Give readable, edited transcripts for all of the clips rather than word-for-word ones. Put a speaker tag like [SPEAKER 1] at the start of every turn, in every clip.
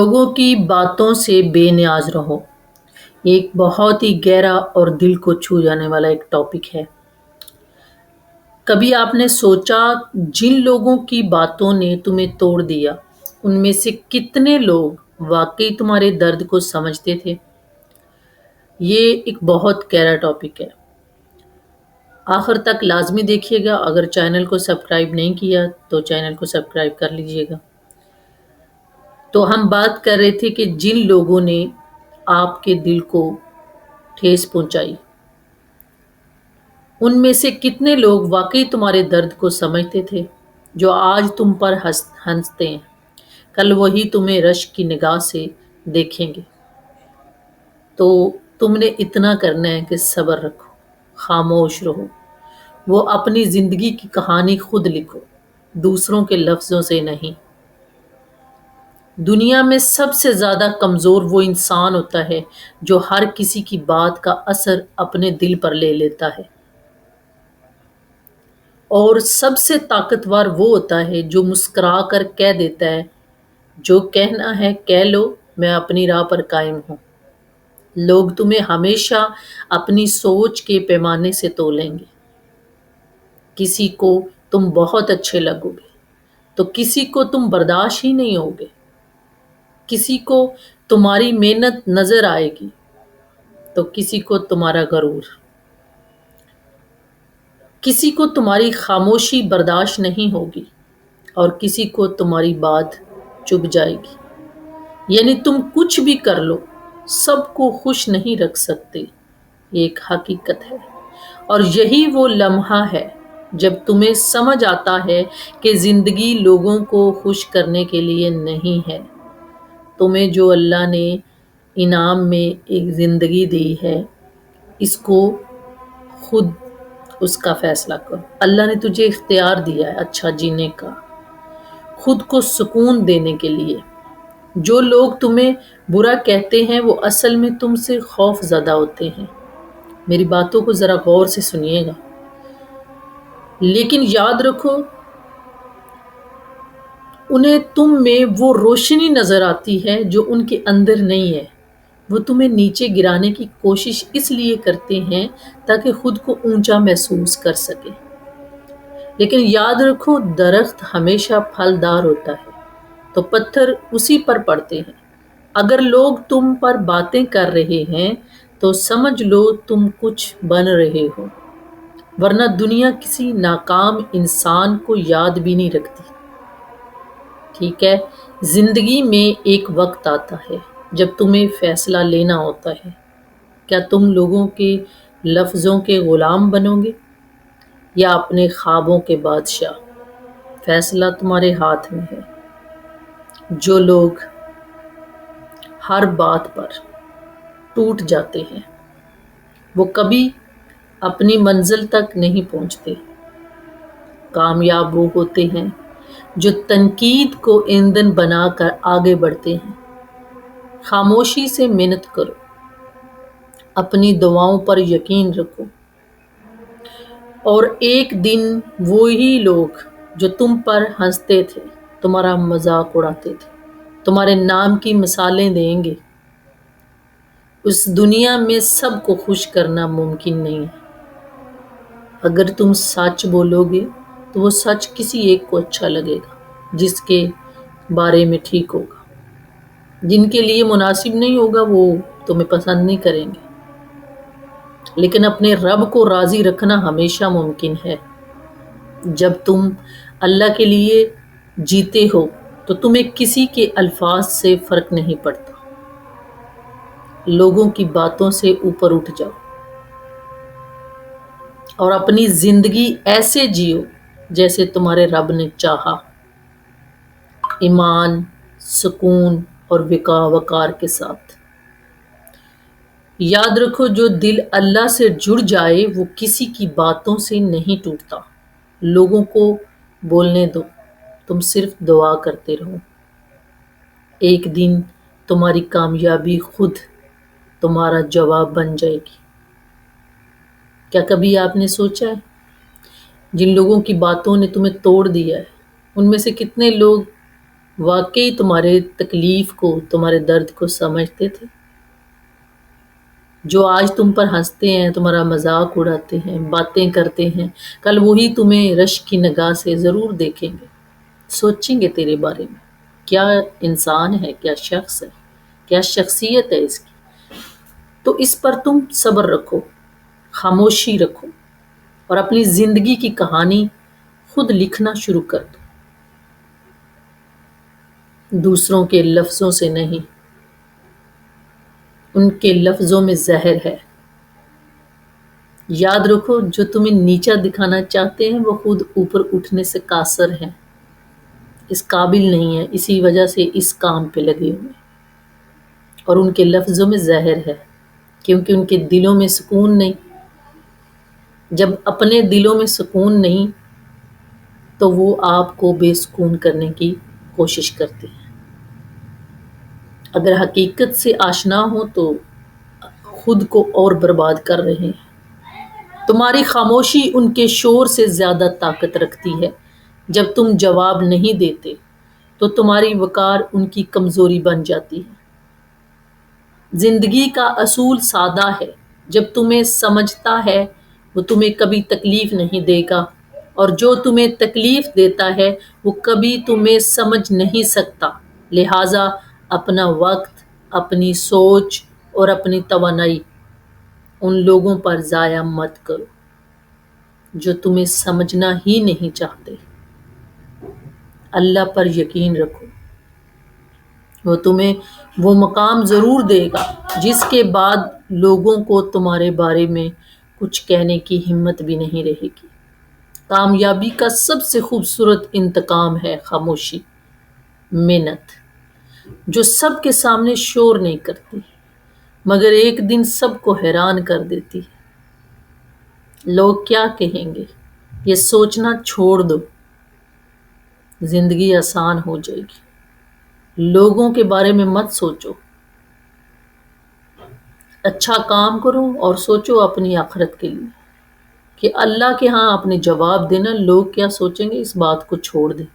[SPEAKER 1] لوگوں کی باتوں سے بے نیاز رہو۔ یہ ایک بہت ہی گہرا اور دل کو چھو جانے والا ایک ٹاپک ہے۔ کبھی آپ نے سوچا جن لوگوں کی باتوں نے تمہیں توڑ دیا ان میں سے کتنے لوگ واقعی تمہارے درد کو سمجھتے تھے؟ یہ ایک بہت گہرا ٹاپک ہے، آخر تک لازمی دیکھیے گا۔ اگر چینل کو سبسکرائب نہیں کیا تو چینل کو سبسکرائب کر لیجیے گا۔ تو ہم بات کر رہے تھے کہ جن لوگوں نے آپ کے دل کو ٹھیس پہنچائی ان میں سے کتنے لوگ واقعی تمہارے درد کو سمجھتے تھے؟ جو آج تم پر ہنستے ہیں کل وہی تمہیں رشک کی نگاہ سے دیکھیں گے۔ تو تم نے اتنا کرنا ہے کہ صبر رکھو، خاموش رہو، وہ اپنی زندگی کی کہانی خود لکھو، دوسروں کے لفظوں سے نہیں۔ دنیا میں سب سے زیادہ کمزور وہ انسان ہوتا ہے جو ہر کسی کی بات کا اثر اپنے دل پر لے لیتا ہے، اور سب سے طاقتور وہ ہوتا ہے جو مسکرا کر کہہ دیتا ہے جو کہنا ہے کہہ لو، میں اپنی راہ پر قائم ہوں۔ لوگ تمہیں ہمیشہ اپنی سوچ کے پیمانے سے تولیں گے۔ کسی کو تم بہت اچھے لگو گے تو کسی کو تم برداشت ہی نہیں ہوگے۔ کسی کو تمہاری محنت نظر آئے گی تو کسی کو تمہارا غرور، کسی کو تمہاری خاموشی برداشت نہیں ہوگی اور کسی کو تمہاری بات چبھ جائے گی۔ یعنی تم کچھ بھی کر لو سب کو خوش نہیں رکھ سکتے، یہ ایک حقیقت ہے۔ اور یہی وہ لمحہ ہے جب تمہیں سمجھ آتا ہے کہ زندگی لوگوں کو خوش کرنے کے لیے نہیں ہے۔ تمہیں جو اللہ نے انعام میں ایک زندگی دی ہے، اس کو خود اس کا فیصلہ کرو۔ اللہ نے تجھے اختیار دیا ہے اچھا جینے کا، خود کو سکون دینے کے لیے۔ جو لوگ تمہیں برا کہتے ہیں وہ اصل میں تم سے خوف زدہ ہوتے ہیں۔ میری باتوں کو ذرا غور سے سنیے گا، لیکن یاد رکھو انہیں تم میں وہ روشنی نظر آتی ہے جو ان کے اندر نہیں ہے۔ وہ تمہیں نیچے گرانے کی کوشش اس لیے کرتے ہیں تاکہ خود کو اونچا محسوس کر سکے۔ لیکن یاد رکھو درخت ہمیشہ پھلدار ہوتا ہے تو پتھر اسی پر پڑتے ہیں۔ اگر لوگ تم پر باتیں کر رہے ہیں تو سمجھ لو تم کچھ بن رہے ہو، ورنہ دنیا کسی ناکام انسان کو یاد بھی نہیں رکھتی۔ ٹھیک ہے، زندگی میں ایک وقت آتا ہے جب تمہیں فیصلہ لینا ہوتا ہے۔ کیا تم لوگوں کے لفظوں کے غلام بنو گے یا اپنے خوابوں کے بادشاہ؟ فیصلہ تمہارے ہاتھ میں ہے۔ جو لوگ ہر بات پر ٹوٹ جاتے ہیں وہ کبھی اپنی منزل تک نہیں پہنچتے۔ کامیاب وہ ہوتے ہیں جو تنقید کو ایندھن بنا کر آگے بڑھتے ہیں۔ خاموشی سے محنت کرو، اپنی دعاؤں پر یقین رکھو، اور ایک دن وہی لوگ جو تم پر ہنستے تھے، تمہارا مذاق اڑاتے تھے، تمہارے نام کی مثالیں دیں گے۔ اس دنیا میں سب کو خوش کرنا ممکن نہیں ہے۔ اگر تم سچ بولو گے تو وہ سچ کسی ایک کو اچھا لگے گا جس کے بارے میں ٹھیک ہوگا۔ جن کے لیے مناسب نہیں ہوگا وہ تمہیں پسند نہیں کریں گے۔ لیکن اپنے رب کو راضی رکھنا ہمیشہ ممکن ہے۔ جب تم اللہ کے لیے جیتے ہو تو تمہیں کسی کے الفاظ سے فرق نہیں پڑتا۔ لوگوں کی باتوں سے اوپر اٹھ جاؤ اور اپنی زندگی ایسے جیو جیسے تمہارے رب نے چاہا، ایمان، سکون اور وقار کے ساتھ۔ یاد رکھو جو دل اللہ سے جڑ جائے وہ کسی کی باتوں سے نہیں ٹوٹتا۔ لوگوں کو بولنے دو، تم صرف دعا کرتے رہو۔ ایک دن تمہاری کامیابی خود تمہارا جواب بن جائے گی۔ کیا کبھی آپ نے سوچا ہے جن لوگوں کی باتوں نے تمہیں توڑ دیا ہے ان میں سے کتنے لوگ واقعی تمہارے تکلیف کو، تمہارے درد کو سمجھتے تھے؟ جو آج تم پر ہنستے ہیں، تمہارا مذاق اڑاتے ہیں، باتیں کرتے ہیں، کل وہی تمہیں رشک کی نگاہ سے ضرور دیکھیں گے، سوچیں گے تیرے بارے میں، کیا انسان ہے، کیا شخص ہے، کیا شخصیت ہے اس کی۔ تو اس پر تم صبر رکھو، خاموشی رکھو، اور اپنی زندگی کی کہانی خود لکھنا شروع کر دو، دوسروں کے لفظوں سے نہیں۔ ان کے لفظوں میں زہر ہے۔ یاد رکھو، جو تمہیں نیچا دکھانا چاہتے ہیں وہ خود اوپر اٹھنے سے قاصر ہیں، اس قابل نہیں ہے، اسی وجہ سے اس کام پہ لگے ہوئے ہیں۔ اور ان کے لفظوں میں زہر ہے، کیونکہ ان کے دلوں میں سکون نہیں۔ جب اپنے دلوں میں سکون نہیں تو وہ آپ کو بے سکون کرنے کی کوشش کرتے ہیں۔ اگر حقیقت سے آشنا ہو تو خود کو اور برباد کر رہے ہیں۔ تمہاری خاموشی ان کے شور سے زیادہ طاقت رکھتی ہے۔ جب تم جواب نہیں دیتے تو تمہاری وقار ان کی کمزوری بن جاتی ہے۔ زندگی کا اصول سادہ ہے، جب تمہیں سمجھتا ہے وہ تمہیں کبھی تکلیف نہیں دے گا، اور جو تمہیں تکلیف دیتا ہے وہ کبھی تمہیں سمجھ نہیں سکتا۔ لہٰذا اپنا وقت، اپنی سوچ اور اپنی توانائی ان لوگوں پر ضائع مت کرو جو تمہیں سمجھنا ہی نہیں چاہتے۔ اللہ پر یقین رکھو، وہ تمہیں وہ مقام ضرور دے گا جس کے بعد لوگوں کو تمہارے بارے میں کچھ کہنے کی ہمت بھی نہیں رہے گی۔ کامیابی کا سب سے خوبصورت انتقام ہے خاموشی، محنت، جو سب کے سامنے شور نہیں کرتی مگر ایک دن سب کو حیران کر دیتی ہے۔ لوگ کیا کہیں گے، یہ سوچنا چھوڑ دو، زندگی آسان ہو جائے گی۔ لوگوں کے بارے میں مت سوچو، اچھا کام کرو اور سوچو اپنی آخرت کے لیے کہ اللہ کے ہاں اپنے جواب دینا۔ لوگ کیا سوچیں گے اس بات کو چھوڑ دیں،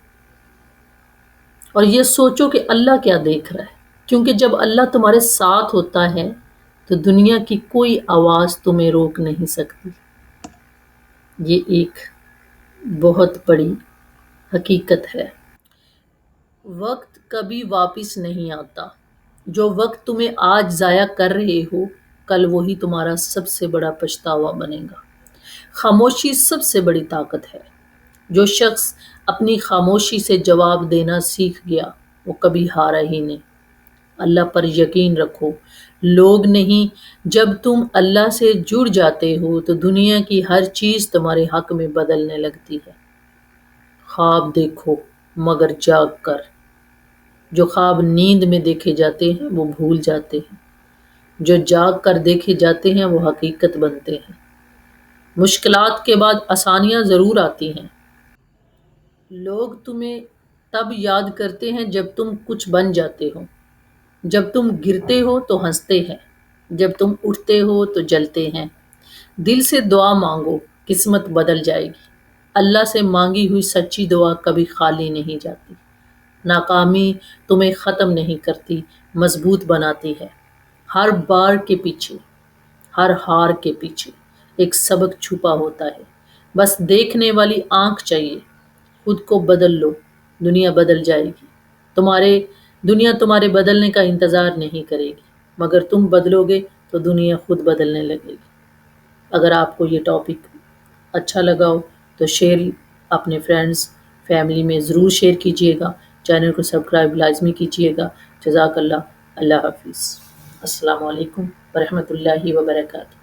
[SPEAKER 1] اور یہ سوچو کہ اللہ کیا دیکھ رہا ہے، کیونکہ جب اللہ تمہارے ساتھ ہوتا ہے تو دنیا کی کوئی آواز تمہیں روک نہیں سکتی۔ یہ ایک بہت بڑی حقیقت ہے۔ وقت کبھی واپس نہیں آتا۔ جو وقت تمہیں آج ضائع کر رہے ہو، کل وہی تمہارا سب سے بڑا پچھتاوا بنے گا۔ خاموشی سب سے بڑی طاقت ہے۔ جو شخص اپنی خاموشی سے جواب دینا سیکھ گیا وہ کبھی ہارا ہی نہیں۔ اللہ پر یقین رکھو، لوگ نہیں۔ جب تم اللہ سے جڑ جاتے ہو تو دنیا کی ہر چیز تمہارے حق میں بدلنے لگتی ہے۔ خواب دیکھو مگر جاگ کر۔ جو خواب نیند میں دیکھے جاتے ہیں وہ بھول جاتے ہیں، جو جاگ کر دیکھے جاتے ہیں وہ حقیقت بنتے ہیں۔ مشکلات کے بعد آسانیاں ضرور آتی ہیں۔ لوگ تمہیں تب یاد کرتے ہیں جب تم کچھ بن جاتے ہو۔ جب تم گرتے ہو تو ہنستے ہیں، جب تم اٹھتے ہو تو جلتے ہیں۔ دل سے دعا مانگو، قسمت بدل جائے گی۔ اللہ سے مانگی ہوئی سچی دعا کبھی خالی نہیں جاتی۔ ناکامی تمہیں ختم نہیں کرتی، مضبوط بناتی ہے۔ ہر بار کے پیچھے، ہر ہار کے پیچھے ایک سبق چھپا ہوتا ہے۔ بس دیکھنے والی آنکھ چاہیے۔ خود کو بدل لو، دنیا بدل جائے گی۔ دنیا تمہارے بدلنے کا انتظار نہیں کرے گی، مگر تم بدلو گے تو دنیا خود بدلنے لگے گی۔ اگر آپ کو یہ ٹاپک اچھا لگا ہو تو شیئر اپنے فرینڈز، فیملی میں ضرور شیئر کیجیے گا۔ چینل کو سبسکرائب لازمی کیجیے گا۔ جزاک اللہ۔ اللہ حافظ۔ السلام علیکم ورحمۃ اللہ وبرکاتہ۔